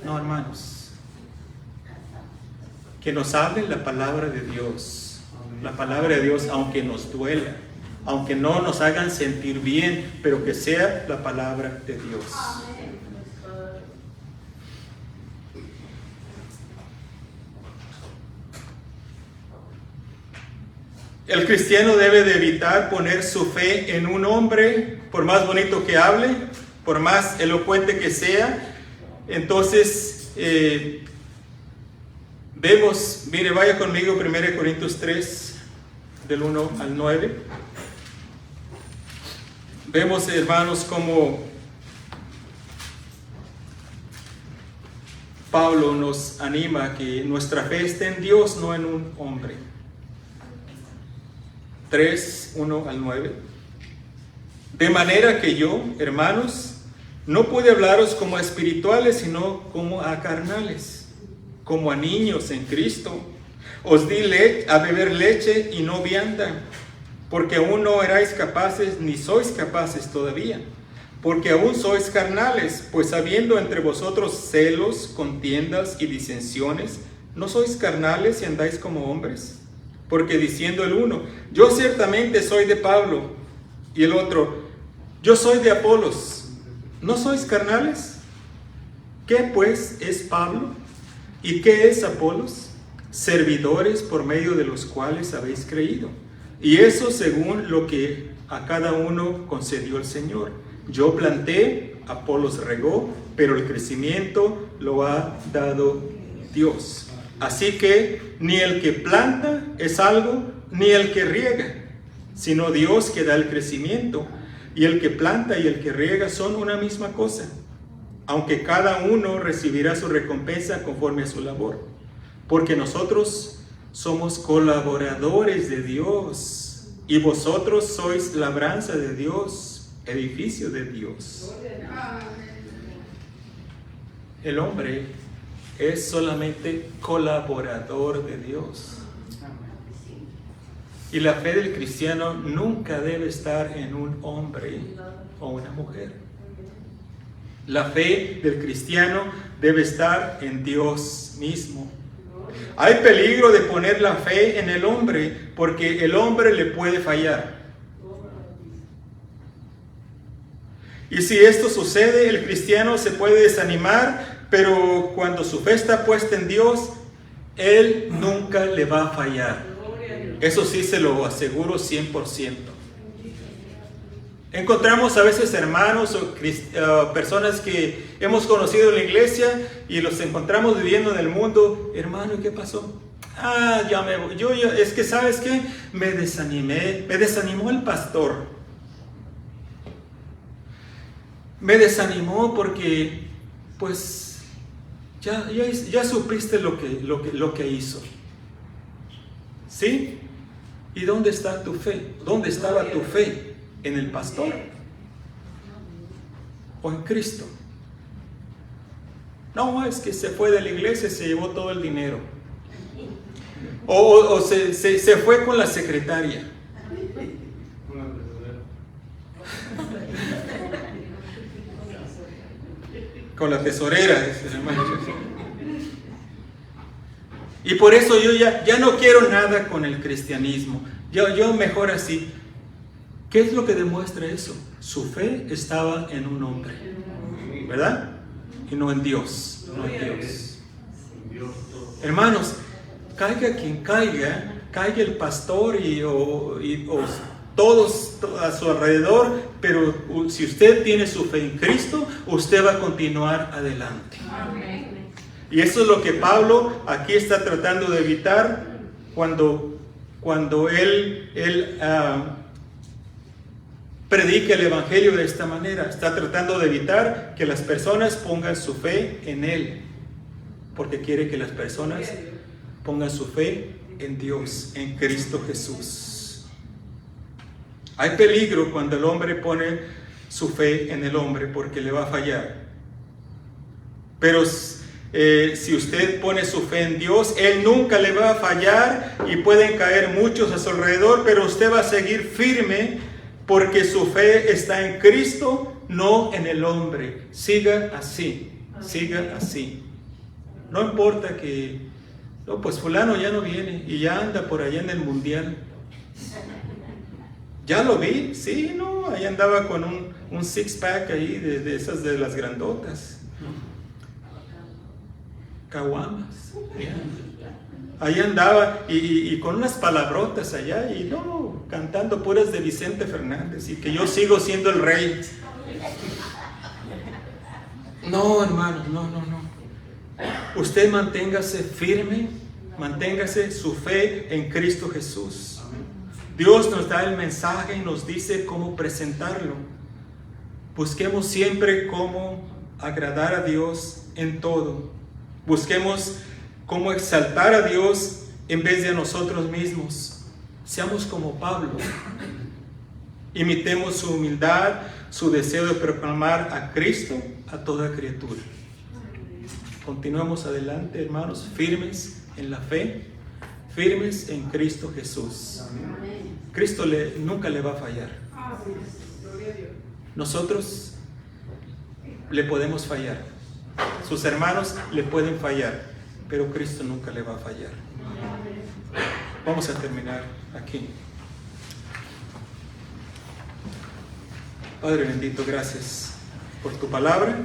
No, hermanos, que nos hablen la palabra de Dios. La palabra de Dios, aunque nos duela, aunque no nos hagan sentir bien, pero que sea la palabra de Dios. El cristiano debe de evitar poner su fe en un hombre, por más bonito que hable, por más elocuente que sea. Entonces, vemos, mire, vaya conmigo 1 Corintios 3, del 1 al 9. Vemos, hermanos, como Pablo nos anima a que nuestra fe esté en Dios, no en un hombre. 3, 1 al 9. De manera que yo, hermanos, no pude hablaros como a espirituales, sino como a carnales, como a niños en Cristo. Os di a beber leche y no vianda, porque aún no erais capaces, ni sois capaces todavía, porque aún sois carnales, pues habiendo entre vosotros celos, contiendas y disensiones, ¿no sois carnales y andáis como hombres? Porque diciendo el uno, yo ciertamente soy de Pablo, y el otro, yo soy de Apolos, ¿no sois carnales? ¿Qué pues es Pablo? ¿Y qué es Apolos? Servidores por medio de los cuales habéis creído. Y eso según lo que a cada uno concedió el Señor. Yo planté, Apolos regó, pero el crecimiento lo ha dado Dios. Así que ni el que planta es algo, ni el que riega, sino Dios que da el crecimiento. Y el que planta y el que riega son una misma cosa, aunque cada uno recibirá su recompensa conforme a su labor. Porque nosotros somos colaboradores de Dios, y vosotros sois labranza de Dios, edificio de Dios. El hombre es solamente colaborador de Dios. Y la fe del cristiano nunca debe estar en un hombre o una mujer. La fe del cristiano debe estar en Dios mismo. Hay peligro de poner la fe en el hombre, porque el hombre le puede fallar. Y si esto sucede, el cristiano se puede desanimar, pero cuando su fe está puesta en Dios, Él nunca le va a fallar. Eso sí se lo aseguro 100%. Encontramos a veces hermanos o personas que hemos conocido en la iglesia y los encontramos viviendo en el mundo. Hermano, ¿qué pasó? Ya me voy. Es que, ¿sabes qué? Me desanimó el pastor. Me desanimó porque, pues, ya supiste lo que hizo. ¿Sí? ¿Y dónde está tu fe? ¿Dónde estaba tu fe? ¿En el pastor? ¿O en Cristo? No, es que se fue de la iglesia y se llevó todo el dinero. O se fue con la secretaria. Con la tesorera. Y por eso yo ya no quiero nada con el cristianismo. Yo mejor así. ¿Qué es lo que demuestra eso? Su fe estaba en un hombre, ¿verdad? Y no en Dios. No en Dios. Hermanos, caiga quien caiga el pastor todos a su alrededor, pero si usted tiene su fe en Cristo, usted va a continuar adelante. Y eso es lo que Pablo aquí está tratando de evitar cuando él predica el Evangelio de esta manera. Está tratando de evitar que las personas pongan su fe en Él, porque quiere que las personas pongan su fe en Dios, en Cristo Jesús. Hay peligro cuando el hombre pone su fe en el hombre, porque le va a fallar. Pero si usted pone su fe en Dios, Él nunca le va a fallar, y pueden caer muchos a su alrededor, pero usted va a seguir firme porque su fe está en Cristo, no en el hombre. Siga así, siga así. No importa que, no, pues fulano ya no viene y ya anda por allá en el mundial. Ya lo vi, sí, no, ahí andaba con un six pack ahí de esas de las grandotas. Caguamas. Ahí andaba y con unas palabrotas allá y no, cantando puras de Vicente Fernández y que yo sigo siendo el rey. No, hermano, no. Usted manténgase firme, manténgase su fe en Cristo Jesús. Dios nos da el mensaje y nos dice cómo presentarlo. Busquemos siempre cómo agradar a Dios en todo. Busquemos cómo exaltar a Dios en vez de a nosotros mismos. Seamos como Pablo. Imitemos su humildad, su deseo de proclamar a Cristo a toda criatura. Continuemos adelante, hermanos, firmes en la fe, firmes en Cristo Jesús. Cristo nunca le va a fallar. Nosotros le podemos fallar. Sus hermanos le pueden fallar, pero Cristo nunca le va a fallar. Vamos a terminar aquí. Padre bendito, gracias por tu palabra.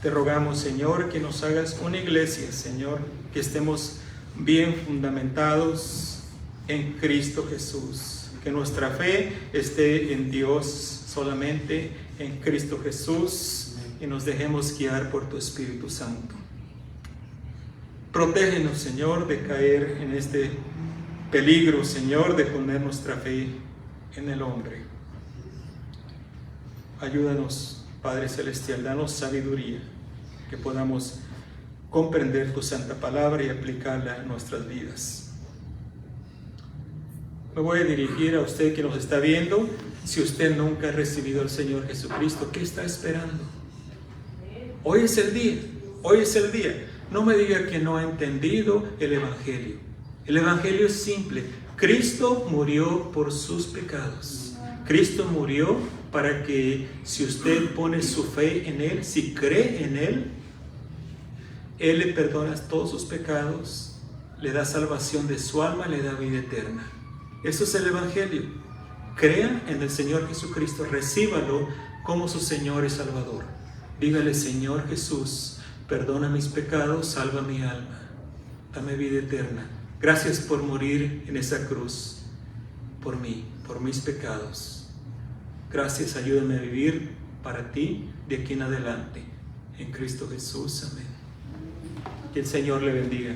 Te rogamos, Señor, que nos hagas una iglesia, Señor, que estemos bien fundamentados en Cristo Jesús. Que nuestra fe esté en Dios solamente, en Cristo Jesús, y nos dejemos guiar por tu Espíritu Santo. Protégenos, Señor, de caer en este peligro, Señor, de poner nuestra fe en el hombre. Ayúdanos, Padre Celestial, danos sabiduría, que podamos comprender tu santa palabra y aplicarla en nuestras vidas. Me voy a dirigir a usted que nos está viendo. Si usted nunca ha recibido al Señor Jesucristo, ¿qué está esperando? Hoy es el día, hoy es el día. No me diga que no ha entendido el Evangelio. El Evangelio es simple. Cristo murió por sus pecados. Cristo murió para que si usted pone su fe en Él, si cree en Él, Él le perdona todos sus pecados, le da salvación de su alma, le da vida eterna. Eso es el Evangelio. Crea en el Señor Jesucristo, recíbalo como su Señor y Salvador. Dígale: Señor Jesús, perdona mis pecados, salva mi alma, dame vida eterna. Gracias por morir en esa cruz, por mí, por mis pecados. Gracias, ayúdame a vivir para ti de aquí en adelante. En Cristo Jesús, amén. Que el Señor le bendiga.